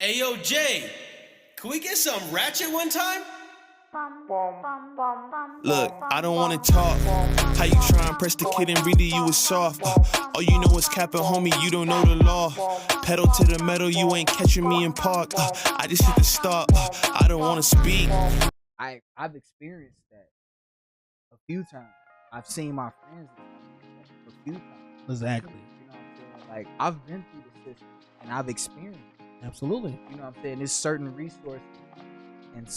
Hey, yo, Jay, can we get some ratchet one time? Look, I don't wanna talk. How you try and press the kid and really you was soft. All you know is capping, homie, you don't know the law. Pedal to the metal, you ain't catching me in park. I just hit the stop. I don't wanna speak. I've experienced that a few times. I've seen my friends experience that a few times. Exactly. You know what I'm saying? Like, I've been through the system and I've experienced it. Absolutely. You know what I'm saying? There's certain resources and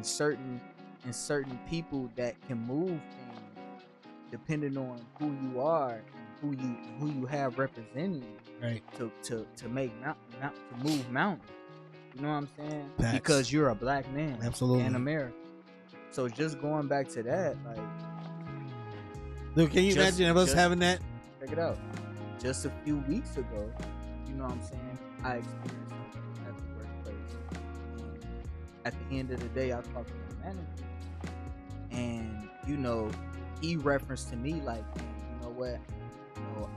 certain people that can move things depending on who you are and who you have representing you. Right. To make to move mountains. You know what I'm saying? Facts. Because you're a black man. Absolutely. In America. So just going back to that, like, Look, can you imagine us having that? Check it out. Just a few weeks ago, you know what I'm saying, I experienced something at the workplace. And at the end of the day, I talked to my manager, and you know, he referenced to me like, man, you know what? You know,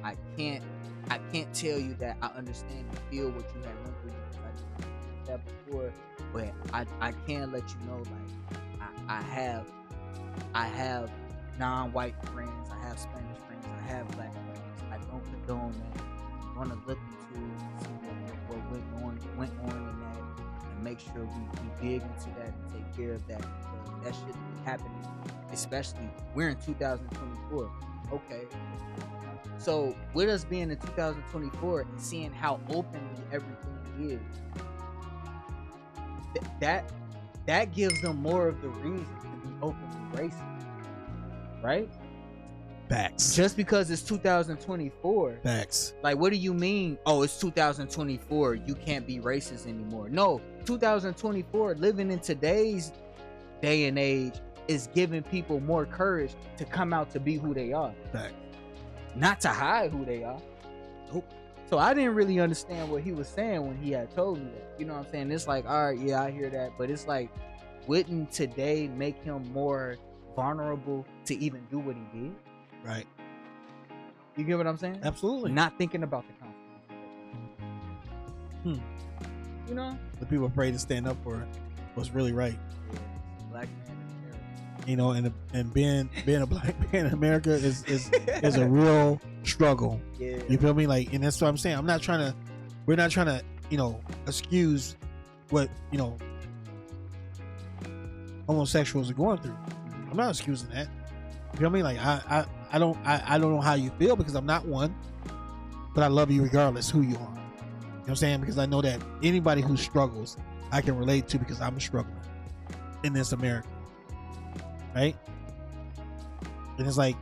I can't tell you that I understand and feel what you have went through because I didn't experience that before, but I can let you know, like, I have non-white friends, I have Spanish friends, I have black friends. I don't condone that. I'm gonna look into see what went on in that, and make sure we dig into that and take care of that, because that shouldn't be happening. Especially we're in 2024. Okay. So with us being in 2024 and seeing how openly everything is, that gives them more of the reason to be openly racist, right? Facts. Just because it's 2024. Facts. Like, what do you mean? Oh, it's 2024. You can't be racist anymore. No, 2024, living in today's day and age, is giving people more courage to come out to be who they are. Facts. Not to hide who they are. Nope. So I didn't really understand what he was saying when he had told me that. You know what I'm saying? It's like, all right, yeah, I hear that. But it's like, wouldn't today make him more vulnerable to even do what he did? Right. You get what I'm saying? Absolutely. Not thinking about the consequences. You know? The people afraid to stand up for what's really right. Yeah, black man in America. You know, and being a black man in America is a real struggle. Yeah. You feel me? Like, and that's what I'm saying. We're not trying to, you know, excuse what, you know, homosexuals are going through. I'm not excusing that. You feel me? Like, I don't know how you feel, because I'm not one, but I love you regardless who you are. You know what I'm saying? Because I know that anybody who struggles, I can relate to, because I'm struggling in this America. Right? And it's like,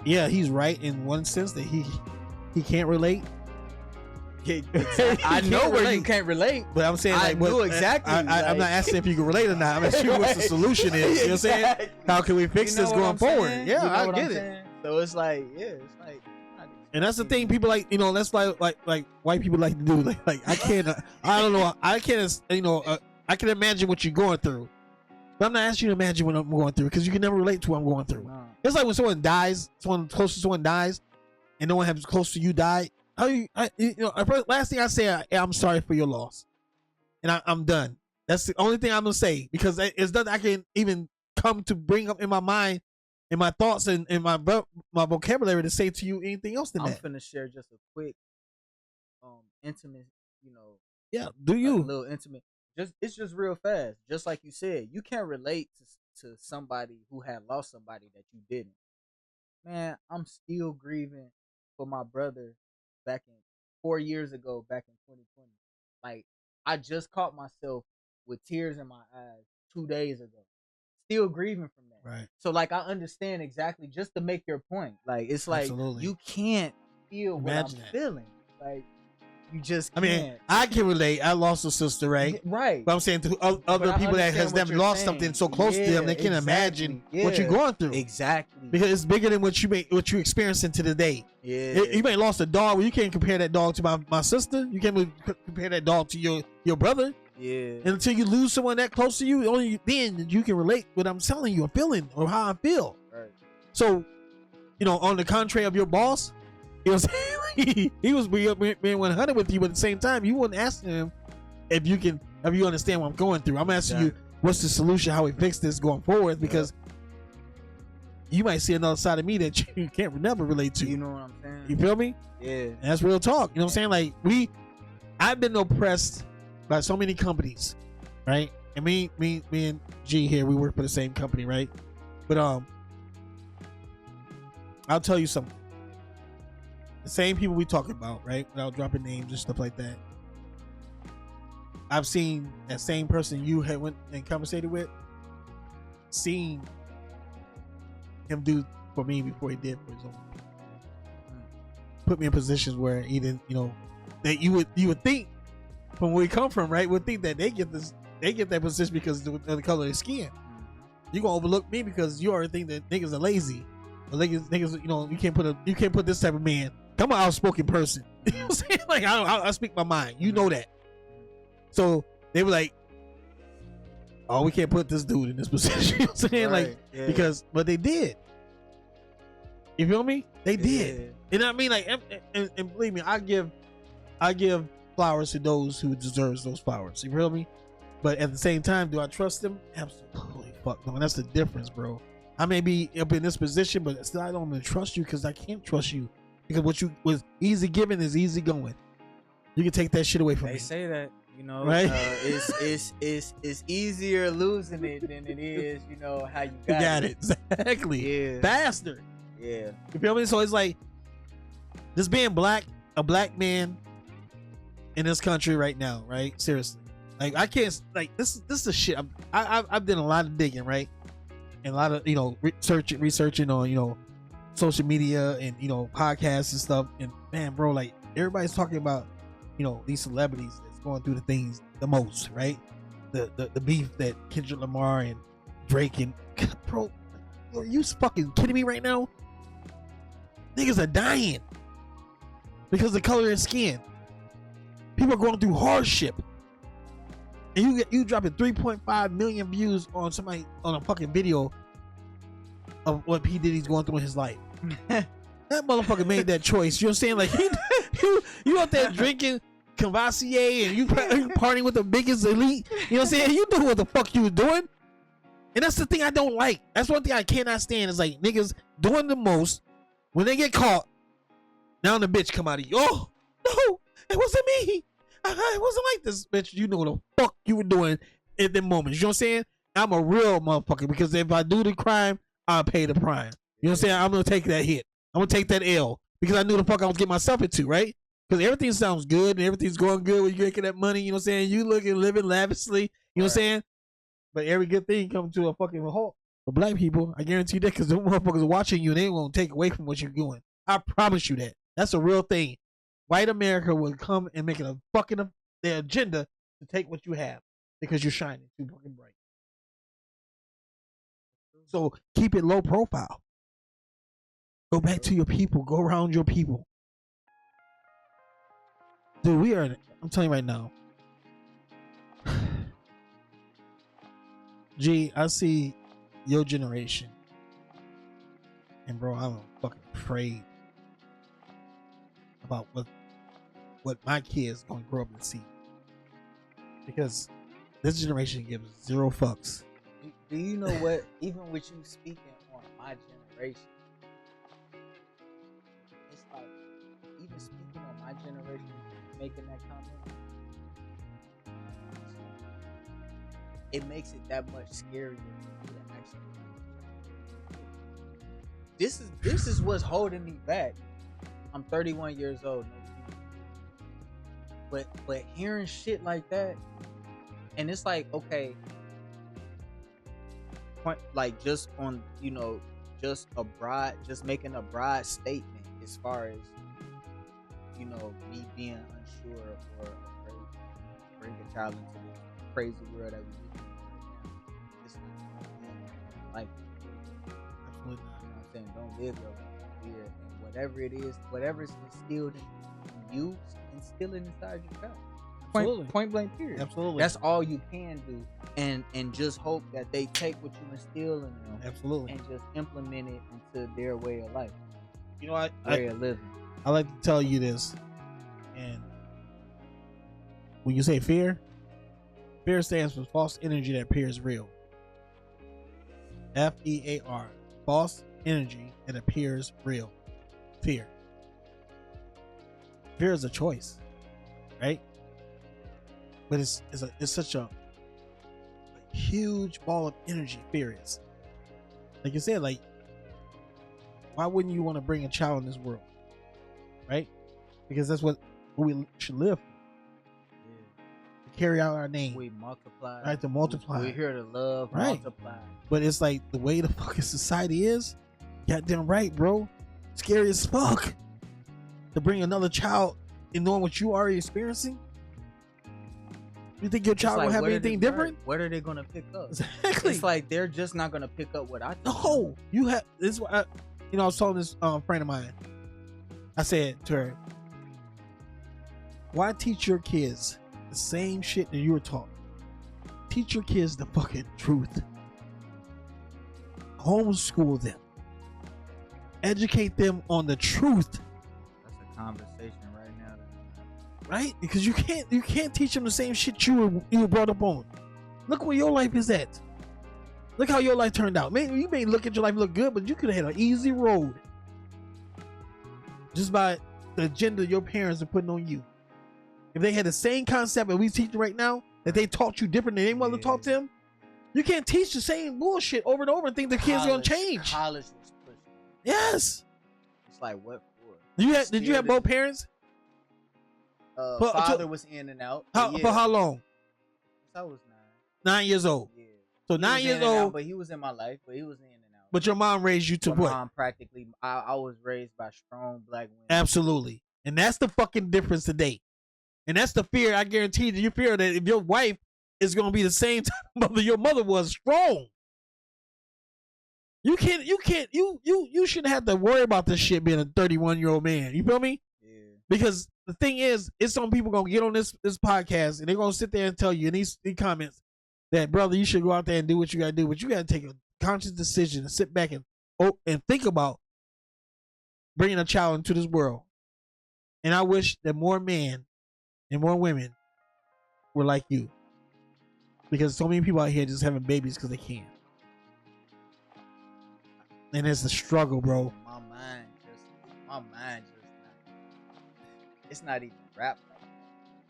yeah, he's right in one sense that he can't relate. Yeah, exactly. I know where you can't relate, but I'm saying, like, I knew exactly. I'm not asking if you can relate or not. I'm asking you what the solution is. You know what I'm saying? How can we fix this going forward? Yeah, I get it. So it's like, yeah, it's like, and that's the thing. People like, you know, that's like white people like to do. Like I can't, I don't know, I can't, you know, I can imagine what you're going through, but I'm not asking you to imagine what I'm going through, because you can never relate to what I'm going through. No. It's like when someone dies, someone close to someone dies, and no one has close to you died. Last thing I say, I'm sorry for your loss, and I'm done. That's the only thing I'm gonna say, because it's nothing I can even come to bring up in my mind, in my thoughts, and in my vocabulary to say to you anything else than that. I'm finna share just a quick, intimate, you know. Yeah, do you? A little intimate. It's just real fast. Just like you said, you can't relate to somebody who had lost somebody that you didn't. Man, I'm still grieving for my brother back in 4 years ago, back in 2020. Like, I just caught myself with tears in my eyes 2 days ago, still grieving from that. Right. So, like, I understand exactly, just to make your point. Like, it's like, absolutely, you can't feel imagine what I'm that feeling. Like, you just can't. I mean, I can relate. I lost a sister, right? Right. But I'm saying to other people that has never lost something so close to them, they can imagine what you're going through. Exactly. Because it's bigger than what you experiencing to the day. Yeah. You may have lost a dog. Well, you can't compare that dog to my sister. You can't compare that dog to your brother. Yeah. And until you lose someone that close to you, only then you can relate what I'm telling you, or feeling, or how I feel. Right. So, you know, on the contrary of your boss, you know what I'm saying? he was being 100 with you, but at the same time, you weren't asking him if you understand what I'm going through. I'm asking you, what's the solution? How we fix this going forward? Because you might see another side of me that you can't never relate to. You know what I'm saying? You feel me? Yeah. And that's real talk. You know what I'm saying? Like I've been oppressed by so many companies, right? And me and G here, we work for the same company, right? But I'll tell you something. The same people we talking about, right? Without dropping names and stuff like that. I've seen that same person you had went and conversated with, seen him do for me before he did for his own people. Put me in positions where even, you know, that you would think from where we come from, right? Would think that they get that position because of the color of their skin. You gonna overlook me because you already think that niggas are lazy. Or niggas, you know, you can't put this type of man. I'm an outspoken person. You know what I'm saying? Like I speak my mind. You know that. So they were like, "Oh, we can't put this dude in this position." You know what I'm saying? Right, like yeah. because, but they did. You feel me? They did. You know what I mean? Like, and believe me, I give flowers to those who deserves those flowers. You feel me? But at the same time, do I trust them? Absolutely, fuck no. And that's the difference, bro. I may be up in this position, but still, I don't even trust you because I can't trust you because what you was easy giving is easy going. You can take that shit away from me. They say that, you know, right? It's easier losing it than it is, you know, how you got, You got it. Exactly. Yeah. Faster. Yeah. You feel me? So it's like this being a black man in this country right now, right? Seriously, like I can't, like this is the shit. I've done a lot of digging, right, and a lot of, you know, researching on, you know, social media and, you know, podcasts and stuff. And man, bro, like everybody's talking about, you know, these celebrities that's going through the things the most, right? The beef that Kendrick Lamar and Drake and bro, are you fucking kidding me right now? Niggas are dying because of the color of their skin. People are going through hardship, and you dropping 3.5 million views on somebody on a fucking video of what P Diddy's going through in his life. That motherfucker made that choice. You know what I'm saying? Like you out there drinking Cavassier and you partying with the biggest elite. You know what I'm saying? You knew what the fuck you was doing. And that's the thing I don't like. That's one thing I cannot stand is like niggas doing the most. When they get caught, now the bitch come out of you. Oh, no, it wasn't me. It wasn't like this, bitch. You know what the fuck you were doing at the moment. You know what I'm saying? I'm a real motherfucker because if I do the crime, I'll pay the prime. You know what I'm saying? I'm going to take that hit. I'm going to take that L because I knew the fuck I was getting myself into, right? Because everything sounds good and everything's going good when you're making that money. You know what I'm saying? You living lavishly. You know what I'm saying? But every good thing comes to a fucking halt. For black people, I guarantee you that because the motherfuckers are watching you and they won't take away from what you're doing. I promise you that. That's a real thing. White America will come and make it a fucking their agenda to take what you have because you're shining too fucking bright. So keep it low profile. Go back to your people. Go around your people. Dude, I'm telling you right now. G, I see your generation. And bro, I'm fucking afraid about what my kids gonna grow up and see. Because this generation gives zero fucks. Do you know what? Even with you speaking on my generation, it's like even speaking on my generation, making that comment, it makes it that much scarier for me to actually. This is what's holding me back. I'm 31 years old, but hearing shit like that, and it's like, okay, like just on, you know, just making a broad statement as far as, you know, me being unsure or afraid to bring a child into this crazy world that we live in right now. It's not like, absolutely not. You know what I'm saying? Don't live your life in fear, and whatever it is, whatever's instilled in you, instill it inside your child. Point blank period. Absolutely. That's all you can do, and just hope that they take what you instill in them. Absolutely. And just implement it into their way of life. You know, way of living. I like to tell you this, and when you say fear, fear stands for false energy that appears real. FEAR, false energy that appears real. Fear. Fear is a choice, right? But it's such a huge ball of energy. Fear is, like you said, like, why wouldn't you want to bring a child in this world, right? Because that's what we should live for. To carry out our name. We multiply. Right, to multiply. We're here to love, right. multiply. But it's like the way the fucking society is, goddamn right, bro. Scary as fuck. To bring another child and knowing what you already experiencing. You think your child will have anything different? What are they gonna pick up? Exactly. It's like they're just not gonna pick up what I think. No, you have this. Is what I was telling this friend of mine. I said to her, "Why teach your kids the same shit that you were taught? Teach your kids the fucking truth. Homeschool them. Educate them on the truth." That's a conversation right now. Right? Because you can't teach them the same shit you were brought up on. Look where your life is at. Look how your life turned out. Man, you may look at your life look good, but you could have had an easy road. Just by the agenda your parents are putting on you. If they had the same concept that we teach right now, that they taught you different than their mother taught them, you can't teach the same bullshit over and over and think the kids are gonna change. College was pushing. Yes. It's like, what for? Did you have both parents? Father was in and out. For how long? I was 9 years old. Yeah. So 9 years old. But he was in my life. But he was in and out. But your mom raised you to what? Mom practically. I was raised by strong black women. Absolutely. And that's the fucking difference today. And that's the fear. I guarantee you fear that if your wife is going to be the same type of mother your mother was, strong. You shouldn't have to worry about this shit being a 31-year-old man. You feel me? Yeah. Because the thing is, it's some people going to get on this podcast and they're going to sit there and tell you in these comments that, brother, you should go out there and do what you got to do. But you got to take a conscious decision and sit back and think about bringing a child into this world. And I wish that more men and more women were like you. Because so many people out here just having babies because they can. And it's a struggle, bro. My mind just it's not even rap.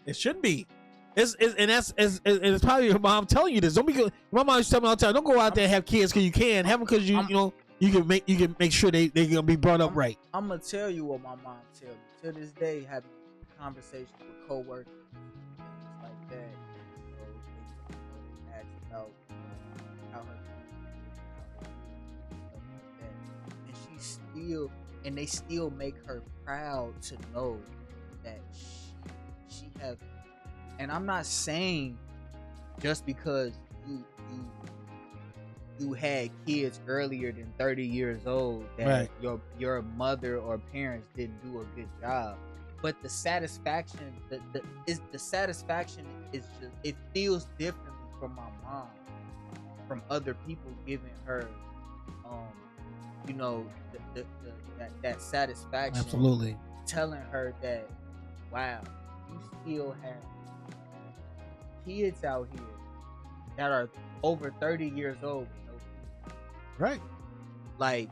It should be. It's probably your mom telling you this. Don't be. My mom used to tell me all the time, don't go out there and have kids because you can. Have them because you can make sure they gonna be brought up right. I'm gonna tell you what my mom tells me. To this day, having conversations with coworkers, things like that. They ask about how her stuff like that, and they still make her proud to know that she have. And I'm not saying just because you had kids earlier than 30 years old that right. your mother or parents didn't do a good job, but the satisfaction the satisfaction is just, it feels differently from my mom, from other people giving her that satisfaction. Absolutely. Telling her that, wow, you still have kids out here that are over 30 years old with no kids. Right. Like,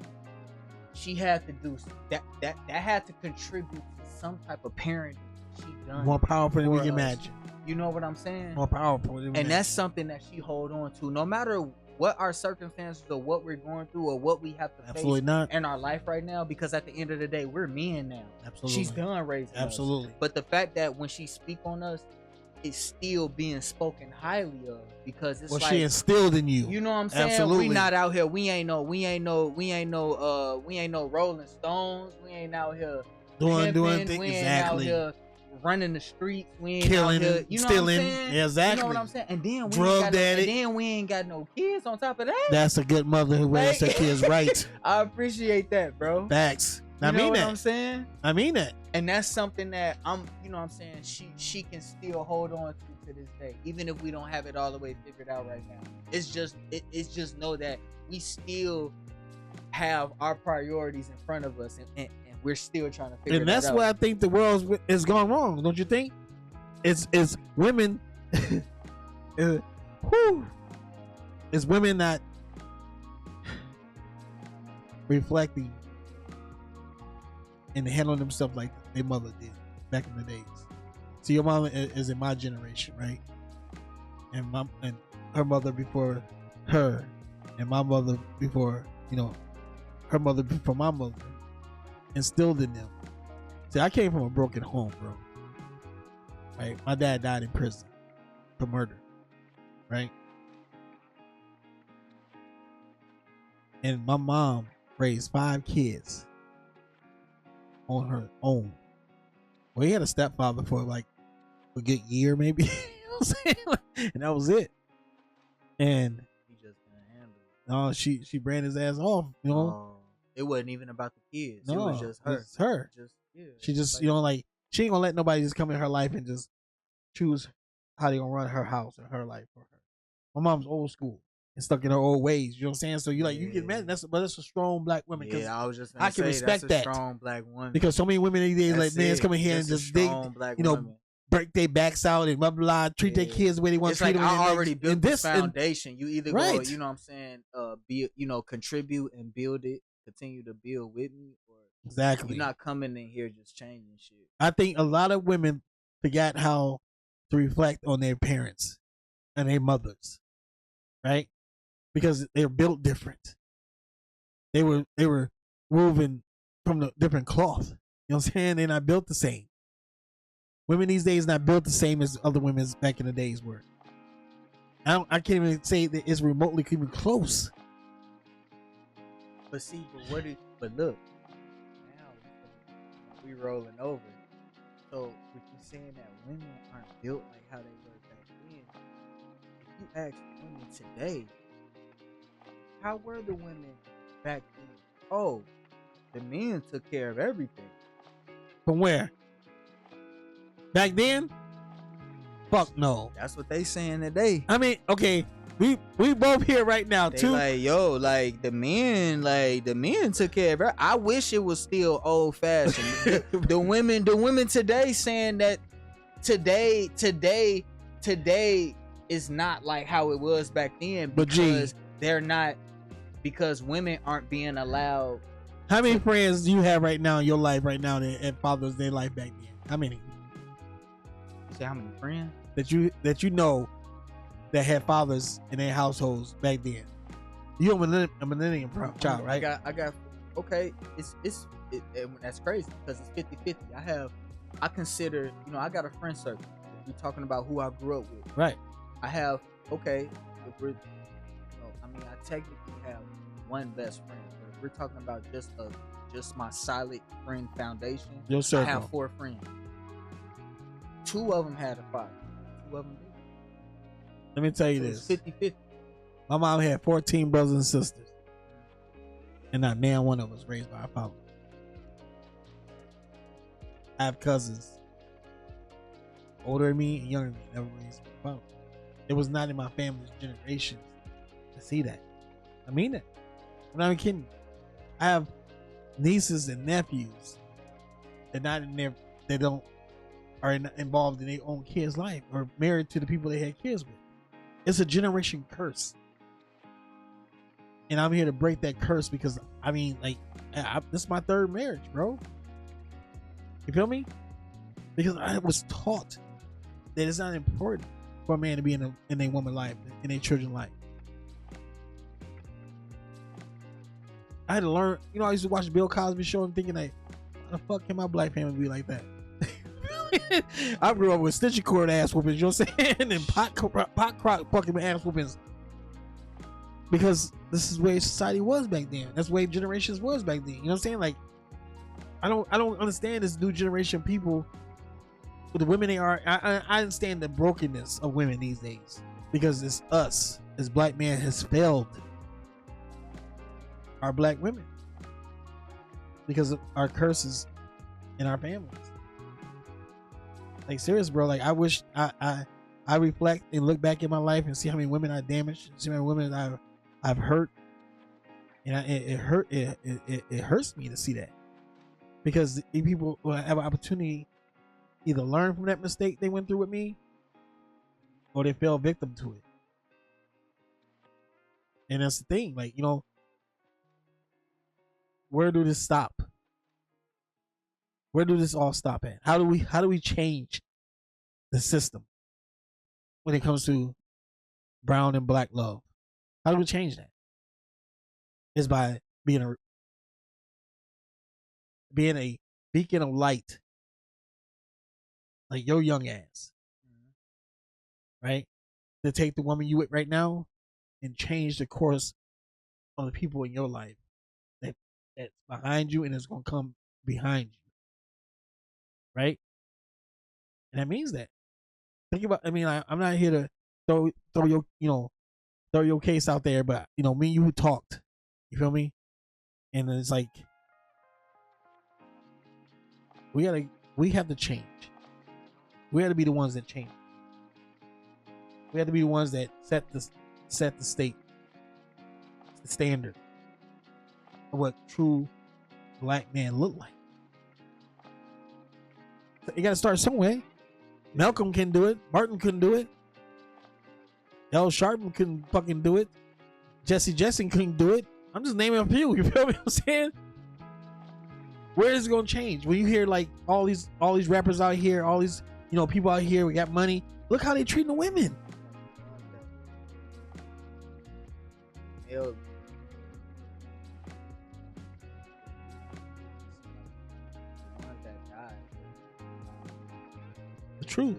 she had to do that had to contribute to some type of parenting she done. More powerful than we can us. imagine. You know what I'm saying? More powerful than we and imagine. that's something that she hold on to, no matter what our circumstances or what we're going through or what we have to Absolutely face not. in our life right now, because at the end of the day, we're men now. Absolutely. She's done raising Absolutely. us. But the fact that when she speak on us, it's still being spoken highly of, because it's like she instilled in you. You know what I'm saying? Absolutely. We not out here. We ain't no Rolling Stones. We ain't out here doing pimping. things. We ain't Exactly. out here running the streets. We ain't Killing, out here, you know stealing. what I'm saying? Yeah, exactly. You know what I'm saying? And then we ain't got no kids on top of that. That's a good mother who raised her kids right. I appreciate that, bro. Facts. You I know mean what that. I'm saying? I mean that. And that's something that you know what I'm saying, she can still hold on to this day, even if we don't have it all the way figured out right now. It's just know that we still have our priorities in front of us, and we're still trying to figure And that's that where I out. think the world is gone wrong. Don't you think? It's women. Whew, it's women not reflecting and handling themselves like their mother did back in the days. See, your mama is in my generation, right? And her mother before her, and my mother before, her mother before my mother, instilled in them. See, I came from a broken home, bro. Right? My dad died in prison for murder, right? And my mom raised 5 kids on her own. Well, he had a stepfather for like a good year, maybe. You know what I'm saying? And that was it. And He just couldn't handle it. no, she ran his ass off. It wasn't even about the kids. No, it was just her. it's her. She just, like she ain't gonna let nobody just come in her life and just choose how they gonna run her house or her life for her. My mom's old school and stuck in her old ways. You know what I'm saying? So you get mad. But that's a strong black woman. Yeah, I was just I can respect that's a that. strong black woman. Because so many women these days That's let men it. come in here Just and a just dig, strong black you know, woman. break their backs out and blah blah blah, treat their kids the way they want It's to treat like them. I already built this and foundation. You either Right. go, you know what I'm saying, be contribute and build it, continue to build with me, or Exactly. you're not coming in here just changing shit. I think a lot of women forgot how to reflect on their parents and their mothers, right? Because they're built different. They were woven from the different cloth. You know what I'm saying? They're not built the same. Women these days not built the same as other women back in the days were. I can't even say that it's remotely even close. But see, but look, now we rolling over. So with you saying that women aren't built like how they were back then, if you ask women today, how were the women back then? Oh, the men took care of everything. From where? Back then? Fuck no. That's what they saying today. I mean, okay, we both here right now They too. like, yo, like the men took care of it. I wish it was still old fashioned. the women today saying that today is not like how it was back then because they're not, because women aren't being allowed. How many friends do you have right now in your life right now that fathers their life back then? How many? You say how many friends? That you know that had fathers in their households back then. You're a millennium child, right? I got okay, that's crazy because it's 50-50. I consider, I got a friend circle. If you're talking about who I grew up with. Right. I have, okay, I technically have one best friend, but if we're talking about just my solid friend foundation, Your circle. I have 4 friends. 2 of them had a father. 2 of them did. Let me tell you So this. it's 50-50. My mom had 14 brothers and sisters. And not man one of us raised by a father. I have cousins, older than me and younger than me, never raised by a father. It was not in my family's generations to see that. I mean it. I'm not even kidding. I have nieces and nephews that not in their, they don't are involved in their own kids' life or married to the people they had kids with. It's a generation curse. And I'm here to break that curse because, this is my 3rd marriage, bro. You feel me? Because I was taught that it's not important for a man to be in a woman's life, in a children's life. I had to learn, I used to watch Bill Cosby show and thinking like, how the fuck can my black family be like that? I grew up with stitching cord ass whoopings, you know what I'm saying? And pot crock fucking ass whoopings. Because this is the way society was back then. That's the way generations was back then. You know what I'm saying? Like, I don't understand this new generation of people, with the women they are. I understand the brokenness of women these days. Because it's us, as black man, has failed our black women. Because of our curses in our families. Like, serious, bro. Like, I wish I reflect and look back in my life and see how many women I damaged, see how many women I've hurt, and it hurts me to see that. because the people will have an opportunity either learn from that mistake they went through with me, or they fell victim to it. And that's the thing, like, you know, where do this stop? Where do this all stop at? How do we change the system when it comes to brown and black love? How do we change that? Is by being a beacon of light, like your young ass, right? To take the woman you with right now and change the course of the people in your life that's behind you and is gonna come behind you, right? And that means that. Think about. I mean, I'm not here to throw your throw your case out there, but you know, me and you talked. You feel me? And it's like we have to change. We have to be the ones that change. We have to be the ones that set the state, the standard of what true black men look like. So you got to start somewhere. Malcolm can do it. Martin couldn't do it. L. Sharpton couldn't fucking do it. Jesse Jessen couldn't do it. I'm just naming a few. You feel me? What I'm saying? Where is it gonna change? When you hear like all these rappers out here, all these people out here, we got money. Look how they treating the women. Hell, the ones that died, The truth.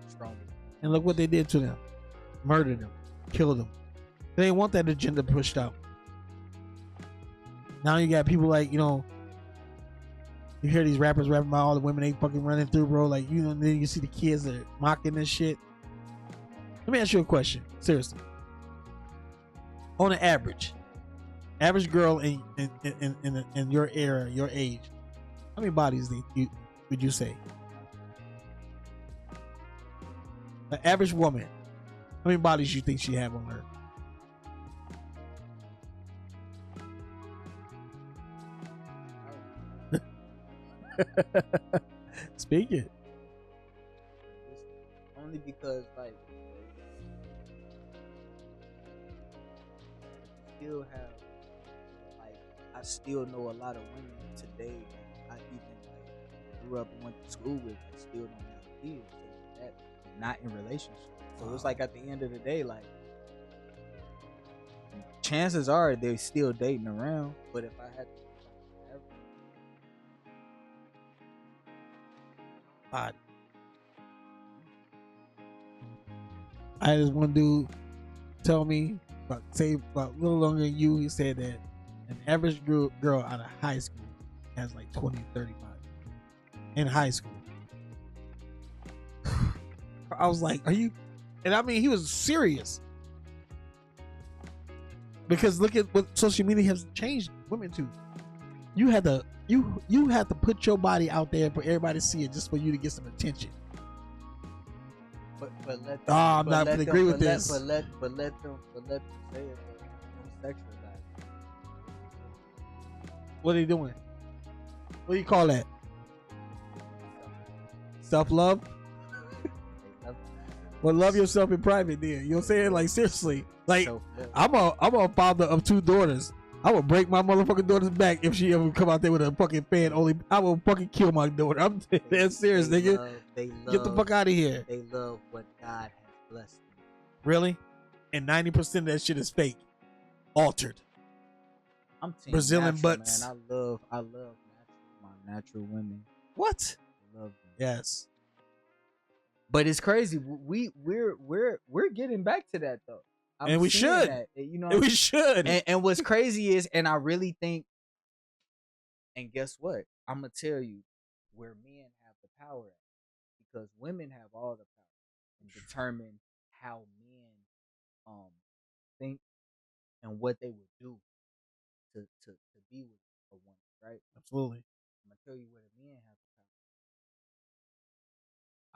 stronger. And look what they did to them. Murdered them. Killed them. They didn't want that agenda pushed out. Now you got people like, you hear these rappers rapping about all the women they fucking running through, bro. Like, then you see the kids that are mocking this shit. Let me ask you a question. Seriously. On an average girl in your era, your age, how many bodies would you say? The average woman, how many bodies you think she have on her? Speak it. Only because like still have like I still know a lot of women today that I even like grew up and went to school with that still don't have kids and that not in relationships. So it's like at the end of the day, like chances are they're still dating around. But if I had to God. I had this one dude tell me about a little longer than you. He said that an average girl out of high school has like 20, 30 bodies in high school. I was like, are you? And I mean, he was serious because look at what social media has changed women to. You had to put your body out there for everybody to see it just for you to get some attention. But let them, I'm but not let gonna them- agree with but let- this. But let them say it. Don't sexualize it. What are you doing? What do you call that? Self-love? Well, love yourself in private, then. You know what I'm saying? Like, seriously. Like, I'm a father of 2 daughters. I would break my motherfucking daughter's back if she ever come out there with a fucking fan only. I will fucking kill my daughter. I'm dead serious, nigga. Get the fuck out of here. They love what God has blessed them. Really? And 90% of that shit is fake. Altered. I'm team Brazilian natural, butts. Man. I love my natural women. What? I love them. Yes. But it's crazy. We're getting back to that though. And we seeing should. that, And we should. And what's crazy is, and I really think, and guess what? I'm gonna tell you where men have the power at, because women have all the power and determine how men think and what they would do to be with a woman, right? Absolutely. I'm gonna tell you where the men have the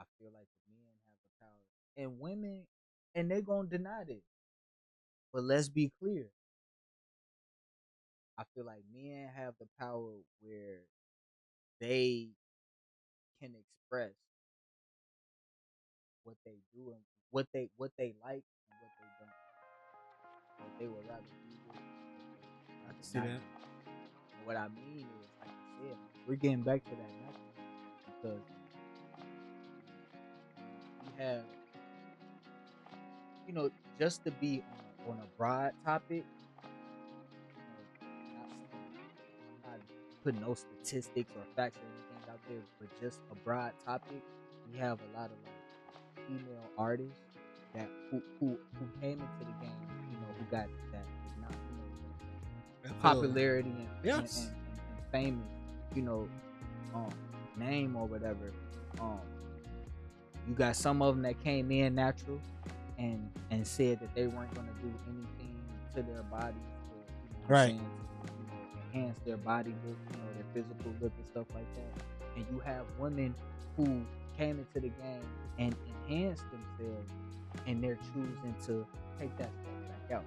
power. I feel like the men have the power, and women, and they gonna deny this. But let's be clear. I feel like men have the power where they can express what they do and what they like and what they don't. What they would rather do with, I can see that. And what I mean is, like I said, we're getting back to that message because we have, just to be on a broad topic. I'm not putting no statistics or facts or anything out there, but just a broad topic. We have a lot of like female artists that who came into the game, who got that popularity and famous, name or whatever. You got some of them that came in natural and said that they weren't going to do anything to their bodies to, right, enhance their body look, their physical look and stuff like that. And you have women who came into the game and enhanced themselves, and they're choosing to take that stuff back out.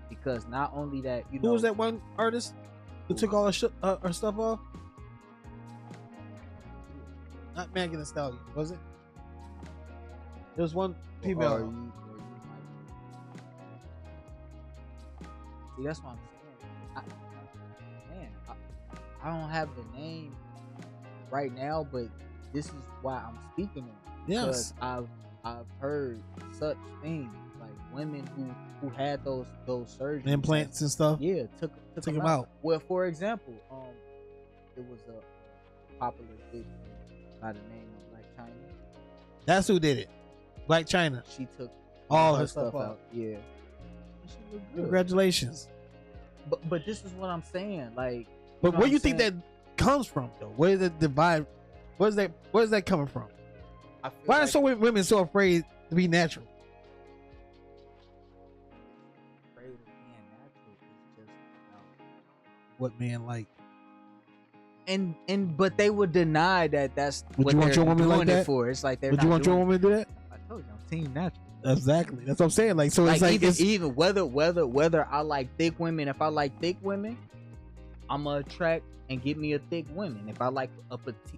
Because not only that, who was that one artist who took all her stuff off? Not Megan Thee Stallion, was it? There was one female. See, that's what I'm saying. I don't have the name right now, but this is why I'm speaking on it. Yes, because I've heard such things, like women who had those surgeries, implants and stuff. Yeah, took them out. Well, for example, it was a popular bitch by the name of Black China. That's who did it. Black China. She took all her stuff out. Yeah. She looked good. Congratulations. But this is what I'm saying. Like, but where you think that comes from, though? Where is the divide? Where's that coming from? Why are so many women so afraid to be natural? Afraid of being natural is just about what men like. But they would deny that that's would what you want they're your woman doing like it that? for. It's like they're would not you want your woman to do that? I told you, I'm team natural. Exactly. That's what I'm saying. Like, so like, it's like even whether I like thick women. If I like thick women, I'm gonna attract and get me a thick woman. If I like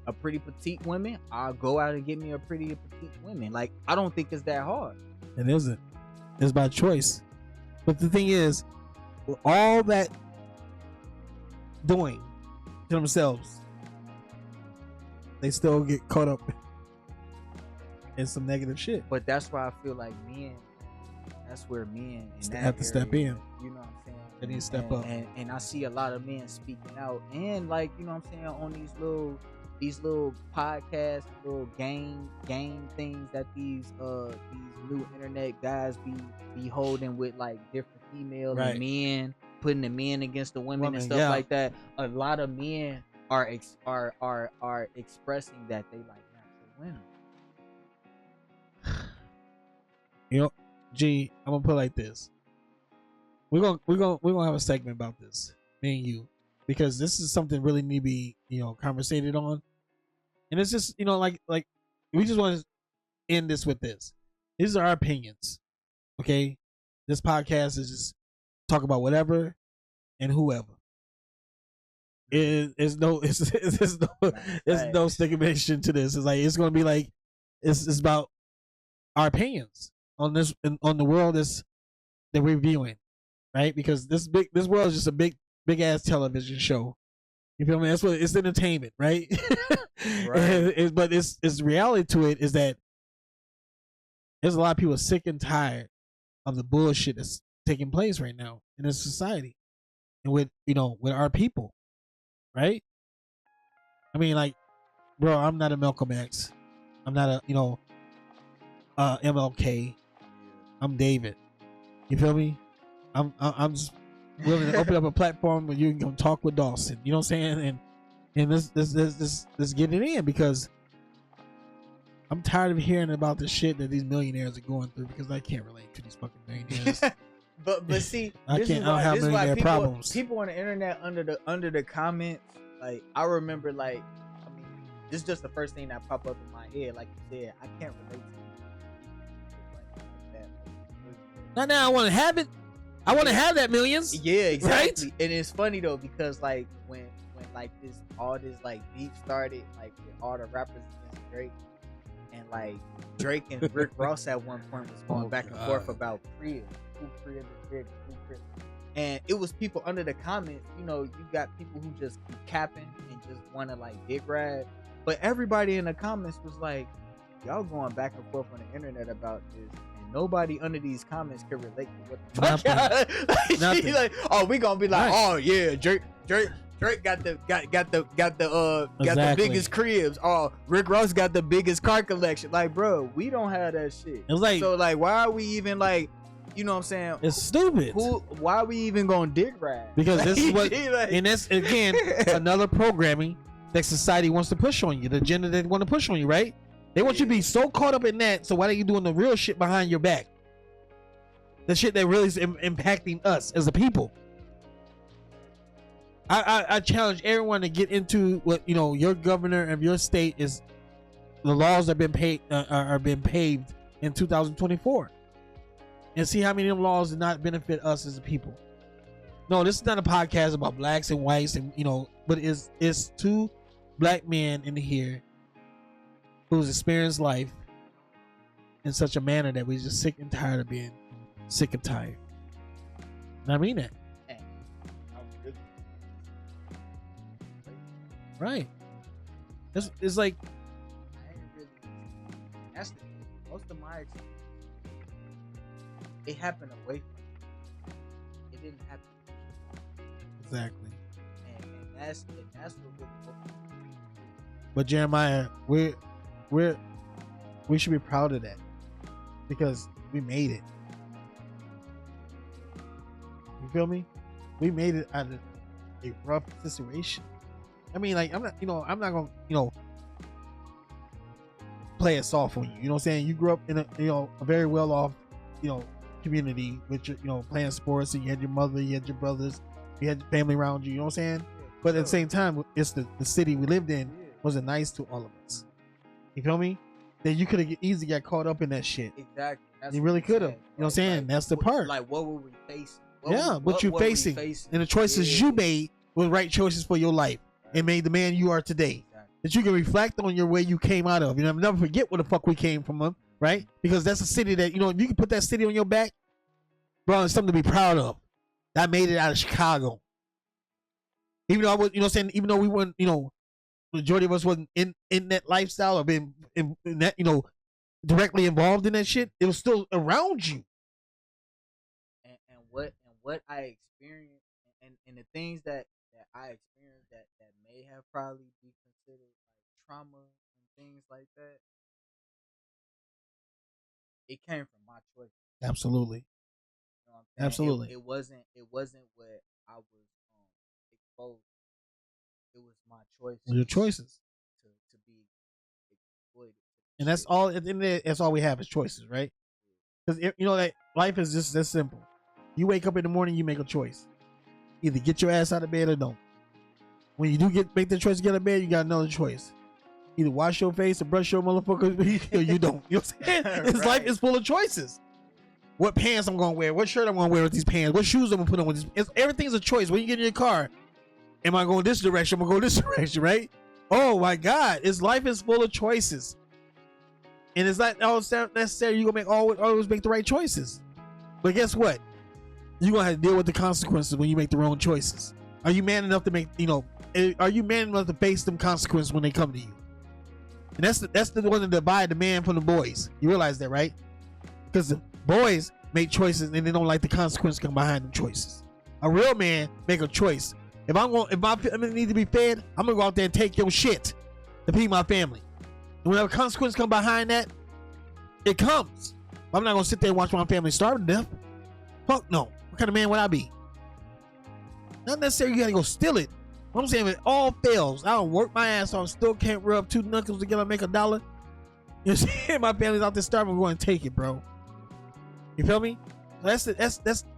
a pretty petite woman, I'll go out and get me a pretty petite woman. Like, I don't think it's that hard. It isn't. It's by choice. But the thing is, with all that doing to themselves, they still get caught up in some negative shit. But that's why I feel like men, that's where men have to step in. You know what I'm saying? They need to step up. And I see a lot of men speaking out, and like, you know what I'm saying, on these little podcasts, little game things that these new internet guys be holding with like different females and men, putting the men against the women and stuff like that. A lot of men are expressing that they like natural women. G, I'm gonna put it like this. We're gonna have a segment about this, me and you, because this is something really need to be, conversated on. And it's just, like we just want to end this with this. These are our opinions. Okay? This podcast is just talk about whatever and whoever. It's no stigmatization to this. It's like, it's gonna be like, it's about our opinions on this, on the world that we're viewing, right? Because this world is just a big ass television show. You feel me? That's what it's entertainment, right? Right. But it's reality to it is that there's a lot of people sick and tired of the bullshit that's taking place right now in this society and with our people, right? I mean, like, bro, I'm not a Malcolm X. I'm not a MLK. I'm David. You feel me? I'm just willing to open up a platform where you can come talk with Dawson. You know what I'm saying? And let's get it in, because I'm tired of hearing about the shit that these millionaires are going through, because I can't relate to these fucking millionaires. but see, I don't have millionaire problems. People on the internet under the comments, like, I remember, like, I mean, this is just the first thing that popped up in my head. Like you said, I can't relate to that. Not now. I want to have it. I want to have that millions. Yeah, exactly. Right? And it's funny though, because like when like this, all this like beef started like with all the rappers against Drake, and like Drake and Rick Ross at one point was going back and forth about crib, who crib is bigger, who crib. And it was people under the comments, you know, you got people who just keep capping and just want to like dick ride, but everybody in the comments was like, y'all going back and forth on the internet about this, and nobody under these comments can relate to what the fuck y'all. Nothing. Like, oh, we gonna be like, Right. oh yeah, Drake got the Exactly. biggest cribs. Oh, Rick Ross got the biggest car collection. Like, bro, we don't have that shit. It was like, So like, why are we even like, you know what I'm saying? it's stupid. Why are we even gonna dick ride? Because this is what, Like- and that's again another programming that society wants to push on you, the agenda they want to push on you, right? They want you to be so caught up in that. So why are you doing the real shit behind your back? The shit that really is impacting us as a people. I challenge everyone to get into what, you know, your governor of your state is. The laws have been paid are being paved in 2024, and see how many of them laws did not benefit us as a people. No, this is not a podcast about blacks and whites, and you know, but it's two black men in here who's experienced life in such a manner that we're just sick and tired of being sick and tired. And I mean that. Right. It's like, I ain't really. That's the most of my experience. It happened away from me. It didn't happen. exactly. And that's what really. But Jeremiah, we should be proud of that because we made it. You feel me? We made it out of a rough situation. I mean, like, I'm not gonna, you know, play it soft on you. You know what I'm saying? You grew up in a very well off, you know, community with your, you know, playing sports, and you had your mother, you had your brothers, you had your family around you. You know what I'm saying? But at the same time, it's the city we lived in wasn't nice to all of us. You feel me? That you could have easily got caught up in that shit. Exactly. That's You what really I'm could have. saying. You know what I'm saying? Like, That's the part. Like, what were we facing? What you were we facing, and the choices you made were right choices for your life and made the man you are today. Exactly. That you can reflect on your way you came out of. You know, never forget where the fuck we came from, right? Because that's a city that, you know, if you can put that city on your back, bro, it's something to be proud of. I made it out of Chicago. Even though I was, you know what I'm saying, even though we weren't, you know, majority of us wasn't in that lifestyle or been in that, you know, directly involved in that shit, it was still around you. And what I experienced and the things that I experienced that may have probably be considered like trauma and things like that, it came from my choice. Absolutely. You know what I'm saying? Absolutely. It wasn't what I was exposed. It was my choice. Your choices. to be exploited. And that's all, at the end of the day, that's all we have is choices, right? Because, you know, that life is just this simple. You wake up in the morning, you make a choice. Either get your ass out of bed or don't. When you do make the choice to get out of bed, you got another choice. Either wash your face or brush your motherfucker, or you don't. You know what I'm saying? This Right. life is full of choices. What pants I'm gonna wear, what shirt I'm gonna wear with these pants, what shoes I'm gonna put on with these. Everything's a choice. When you get in your car, am I going this direction? I'm gonna go this direction, right? Oh my God, life is full of choices. And it's not always necessary you're gonna always make the right choices. But guess what? You're gonna have to deal with the consequences when you make the wrong choices. Are you man enough to make, you know, are you man enough to face them consequences when they come to you? And that's the one that divide the man from the boys. You realize that, right? Because the boys make choices and they don't like the consequences come behind them choices. A real man make a choice. If my family need to be fed, I'm gonna go out there and take your shit to feed my family. And whenever consequences come behind that, it comes. I'm not gonna sit there and watch my family starve to death. Fuck no. What kind of man would I be? Not necessarily you gotta go steal it. What I'm saying, if it all fails, I don't work my ass off, still can't rub two knuckles together and make $1. You know, see, my family's out there starving, we're going to take it, bro. You feel me?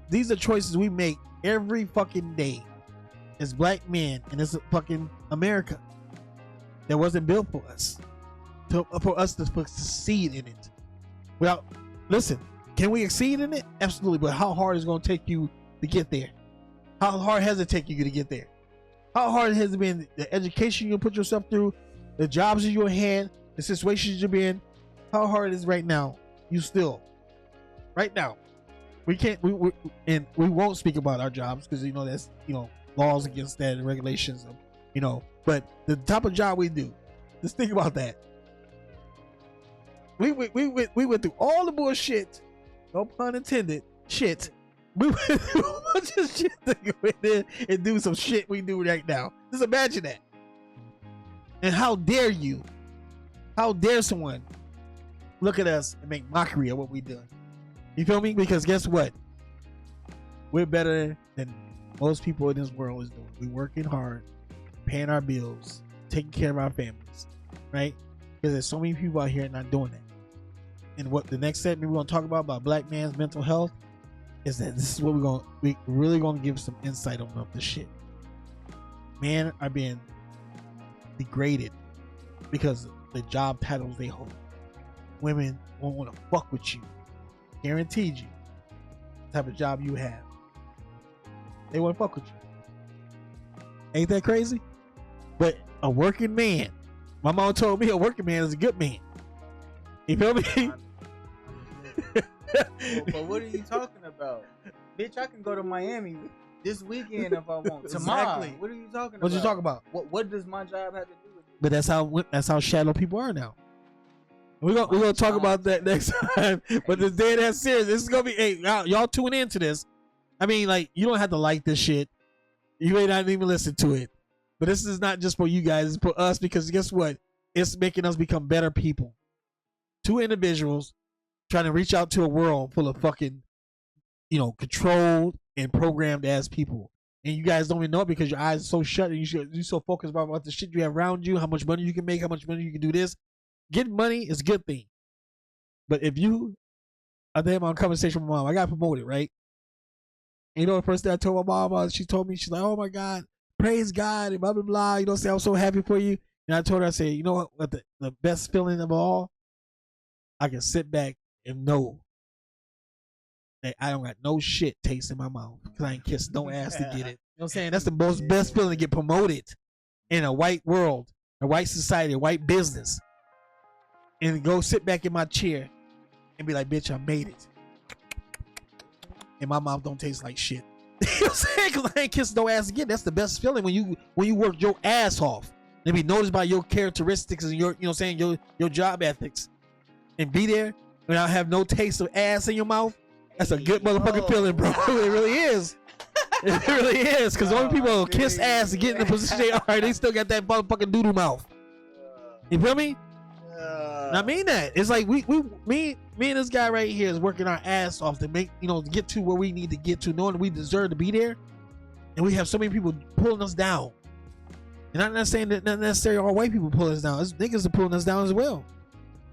These are choices we make every fucking day as black men in this fucking America that wasn't built for us, for us to succeed in it. Well, listen, can we exceed in it? Absolutely, but how hard is it going to take you to get there? How hard has it taken you to get there? How hard has it been? The education you put yourself through, the jobs in your hand, the situations you've been. How hard it is right now? You still, right now, we can't. And we won't speak about our jobs because that's laws against that and regulations. But the type of job we do, just think about that. We went through all the bullshit, no pun intended, shit. We went through a bunch of shit to go in there and do some shit we do right now. Just imagine that. And how dare you? How dare someone look at us and make mockery of what we done? You feel me? Because guess what? We're better than most people in this world is doing. We working hard, paying our bills, taking care of our families, right? Because there's so many people out here not doing that. And what the next segment we're gonna talk about black man's mental health is that this is what we really gonna give some insight on the shit. Men are being degraded because of the job titles they hold. Women won't want to fuck with you. Guaranteed you. The type of job you have. They want to fuck with you. Ain't that crazy? But a working man, my mom told me a working man is a good man. You feel me? But what are you talking about? Bitch, I can go to Miami this weekend if I want. Tomorrow. Exactly. What are you talking about? What you talking about? What does my job have to do with it? But that's how shallow people are now. We're gonna talk about that next time. But the day that's serious, this is gonna be. Hey, y'all tune into this. I mean, like, you don't have to like this shit. You may not even listen to it. But this is not just for you guys, it's for us, because guess what? It's making us become better people. Two individuals trying to reach out to a world full of fucking, controlled and programmed ass people. And you guys don't even know it because your eyes are so shut and you're so focused about the shit you have around you, how much money you can make, how much money you can do this. Getting money is a good thing. But if I think I'm on a conversation with my mom, I got promoted, right? And the first thing I told my mom about, she told me, she's like, oh my God, praise God, and blah, blah, blah. Say, I'm so happy for you. And I told her, I said, you know what the best feeling of all? I can sit back and know that I don't got no shit taste in my mouth because I ain't kissed no ass to get it. You know what I'm saying? That's the most best feeling to get promoted in a white world, a white society, a white business. And go sit back in my chair and be like, bitch, I made it. And my mouth don't taste like shit. You know what I'm saying? Because I ain't kissed no ass again. That's the best feeling when you work your ass off and be noticed by your characteristics and your, your job ethics. And be there without have no taste of ass in your mouth. That's a good motherfucking feeling, bro. It really is. It really is. Because only people who kiss ass and get in the position they are, they still got that motherfucking doodle mouth. You feel me? And I mean that. It's like me and this guy right here is working our ass off to make, to get to where we need to get to, knowing that we deserve to be there. And we have so many people pulling us down. And I'm not saying that not necessarily all white people pulling us down. It's niggas are pulling us down as well.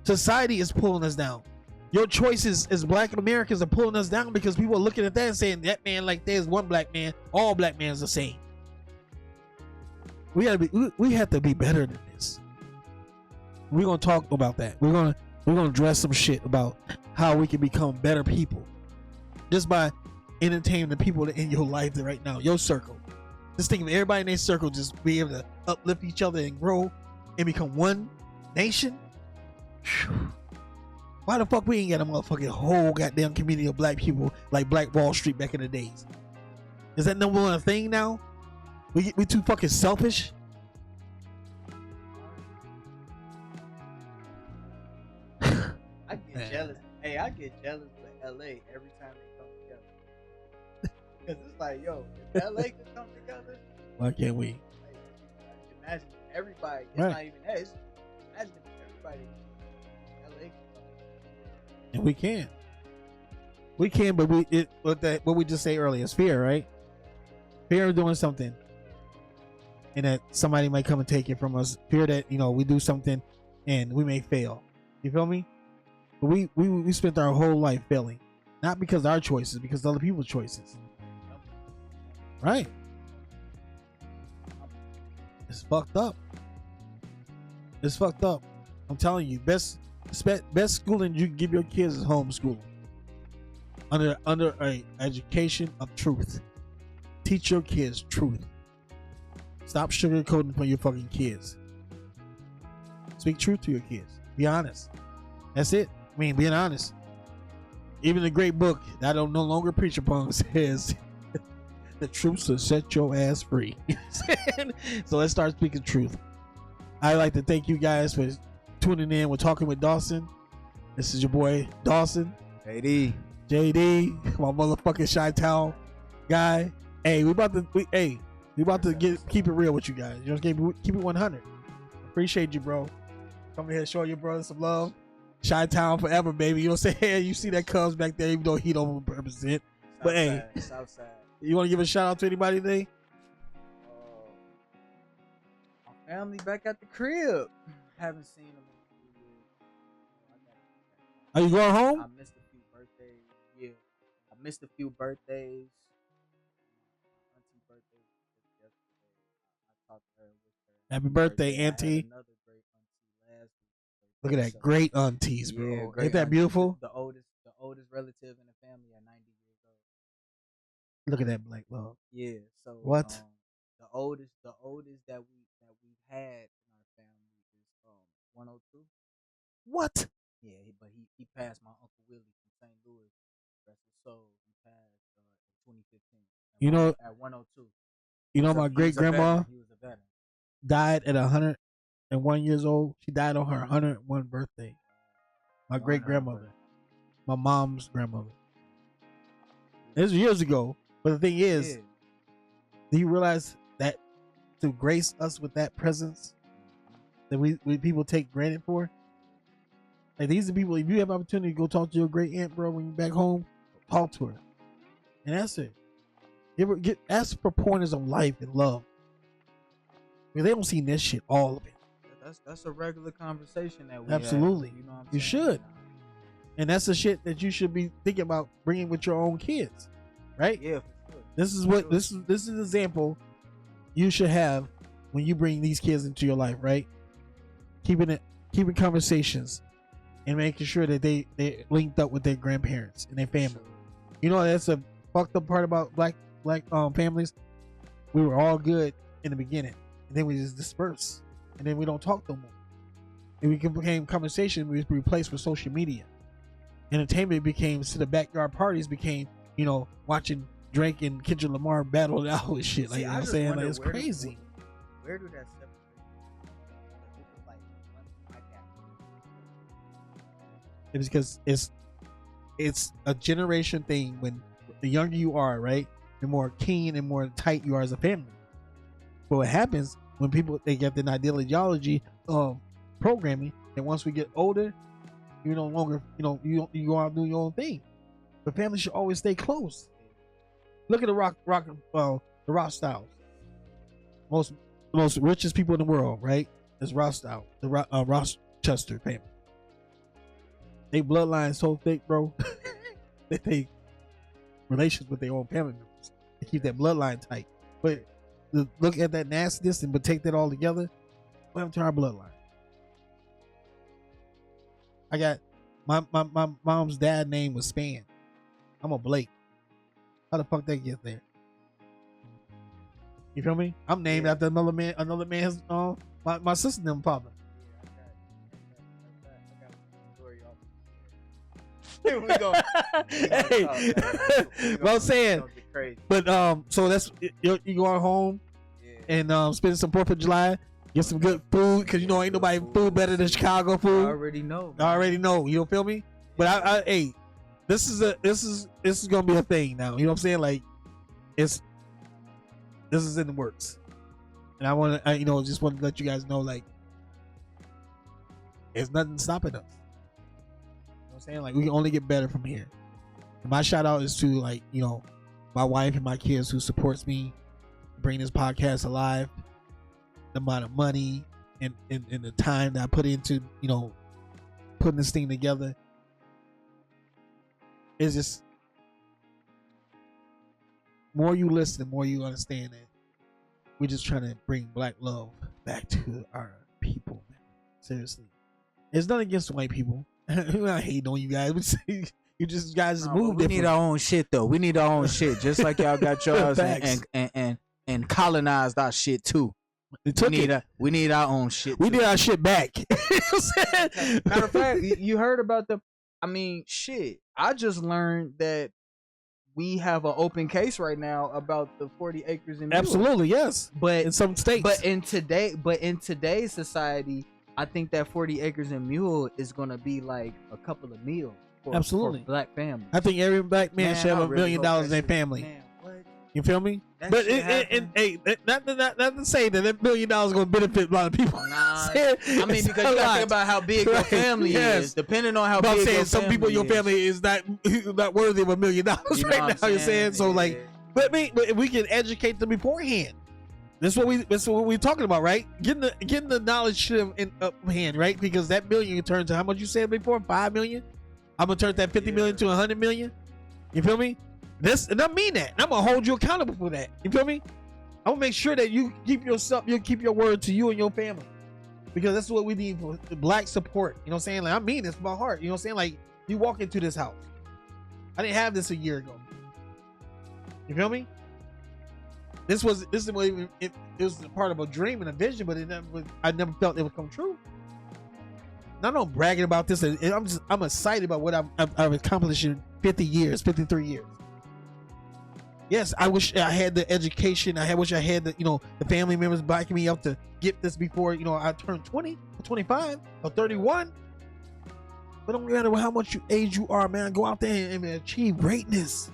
Society is pulling us down. Your choices as black Americans are pulling us down because people are looking at that and saying that man, like, there's one black man, all black men are the same. We have to be better than this. We're gonna talk about that. We're gonna address some shit about how we can become better people just by entertaining the people in your life right now, your circle. Just think of everybody in their circle just be able to uplift each other and grow and become one nation. Whew. Why the fuck we ain't got a motherfucking whole goddamn community of black people like Black Wall Street back in the days? Is that number one thing now? We too fucking selfish. I get jealous. Hey, I get jealous with LA every time they come together. Because it's like, yo, if LA could come together, why can't we? Like, imagine everybody. It's right. not even that. It's imagine if everybody. LA. And we can. We can, but what we just say earlier is fear, right? Fear of doing something, and that somebody might come and take it from us. Fear that we do something and we may fail. You feel me? But we spent our whole life failing, not because of our choices, because of other people's choices. Right? It's fucked up. It's fucked up. I'm telling you, best schooling you can give your kids is homeschooling. Under a education of truth. Teach your kids truth. Stop sugarcoating for your fucking kids. Speak truth to your kids. Be honest. That's it. I mean, being honest. Even the great book that I don't no longer preach upon says the truth will set your ass free. So let's start speaking truth. I'd like to thank you guys for tuning in. We're talking with Dawson. This is your boy Dawson. JD, my motherfucking Chi-Town guy. Hey, we about to keep it real with you guys. You know, keep it 100. Appreciate you, bro. Come here, show your brother some love. Chi-Town forever, baby. You know what I'm saying? You see that Cubs back there, even though he don't represent. But hey, Southside. You want to give a shout out to anybody today? My family back at the crib. Haven't seen them in a few years. Are you going home? I missed a few birthdays. Yeah, I missed a few birthdays. Auntie birthday was yesterday. I talked to her with her. Happy birthday, Auntie. Another great auntie last week. Look at that, great aunties, bro. Yeah, great Ain't that aunties. beautiful? The oldest relative in the family at 90 years old. Look at that black love. Yeah. So what? The oldest that we've had in our family is 102. What? Yeah, but he passed my Uncle Willie from St. Louis. Rest his soul. He passed in 2015. You know, at 102. You know, my great grandma He was a veteran. died at 101 years old. She died on her 101 birthday. My great grandmother, my mom's grandmother. This was years ago. But the thing is, do you realize that to grace us with that presence that we people take granted for? Like, these are people, if you have opportunity to go talk to your great aunt, bro, when you're back home, talk to her. And that's it. Ask for pointers of life and love. Because they don't see this shit, all of it. That's a regular conversation that we absolutely have, you know what I'm you saying? should. And that's the shit that you should be thinking about bringing with your own kids, right? Yeah, for sure. This is what this is an example you should have when you bring these kids into your life, right? Keeping conversations and making sure that they linked up with their grandparents and their family. You know, that's a fucked up part about black families. We were all good in the beginning, and then we just disperse, and then we don't talk no more. And we became conversation we replaced with social media. Entertainment became, to the backyard parties became, you know, watching Drake and Kendrick Lamar battle it out with shit. Like, you know what I'm saying? Like, it's crazy. Where do that separate? It's because it's a generation thing. When the younger you are, right, the more keen and more tight you are as a family. But what happens when people, they get an ideology of programming, and once we get older, you no longer, you know, you go out and do your own thing. But family should always stay close. Look at the rock styles. Most richest people in the world, right? Is Rothschild, the Rochester family. They bloodline so thick, bro, that they relations with their own family members. They keep that bloodline tight. But look at that nastiness, but take that all together. What happened to our bloodline? I got my mom's dad name was Span. I'm a Blake. How the fuck they get there? You feel me? I'm named after another man's my sister and them father. Hey, well, I'm saying, but so that's you going home and spend some 4th of July, get some good food, because you know ain't nobody food better than Chicago food. I already know. I already know. You don't feel me? But hey, this is gonna be a thing now. You know what I'm saying? Like, this is in the works, and I just want to let you guys know, like, there's nothing stopping us. You know what I'm saying? Like, we can only get better from here. And my shout out is to, like, you know, my wife and my kids who supports me, bring this podcast alive. The amount of money and the time that I put into, you know, putting this thing together. It's just, more you listen, the more you understand that we're just trying to bring black love back to our people, man. Seriously. It's nothing against white people. I hate on you guys. You just guys move different. We need our own shit, though. We need our own shit, just like y'all got yours. and and colonized our shit too. We need our own shit. We too. need our shit back. You know what I'm saying? Matter of fact, you heard about the. I mean, shit. I just learned that we have an open case right now about the 40 acres in. Absolutely, yes. But in some states, but in today's society, I think that 40 acres in Mule is gonna be like a couple of meals. Absolutely, for black families. I think every black man should have $1 million in their family. Man, what? You feel me? That But shit hey, not to say that $1 million is going to benefit a lot of people. Nah, I mean, because you gotta think about how big your family Yes. is. Depending on how But big I'm saying your some people in your is. family is not worthy of $1 million You know right what now. I'm You're saying so, Yeah. like, but if we can educate them beforehand. That's what we're talking about, right? Getting the knowledge to them in hand, right? Because that $1 million turns to how much you said before, $5 million. I'm gonna turn that 50 million to 100 million. You feel me? And I mean that. And I'm gonna hold you accountable for that. You feel me? I'm gonna make sure that you keep your word to you and your family, because that's what we need for black support. You know what I'm saying? Like, I mean this from my heart. You know what I'm saying? Like, you walk into this house. I didn't have this a year ago. You feel me? This was it was a part of a dream and a vision, but I never felt it would come true. And I'm not bragging about this. I'm excited about what I've accomplished in 53 years. Yes, I wish I had the education. Wish I had the family members backing me up to get this before I turned 20 or 25 or 31. But don't matter how much age you are, man. Go out there and achieve greatness.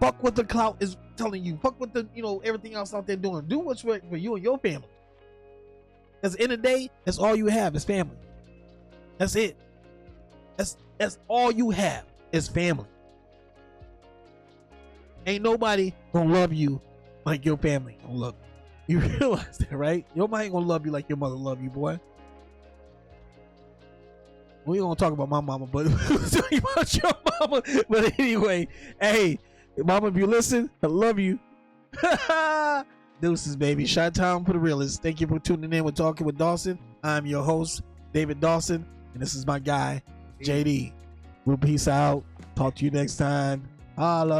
Fuck what the clout is telling you. Fuck what the everything else out there doing. Do what's right for you and your family. Because in the day, that's all you have is family. That's it. That's all you have is family. Ain't nobody gonna love you like your family gonna love you. You realize that, right? Nobody ain't gonna love you like your mother love you, boy. We ain't gonna talk about my mama, but we'll talk about your mama. But anyway, hey, mama, if you listen, I love you. Deuces, baby. Shot Town for the realest. Thank you for tuning in with Talking with Dawson. I'm your host, David Dawson, and this is my guy, JD. We'll peace out. Talk to you next time. Holla.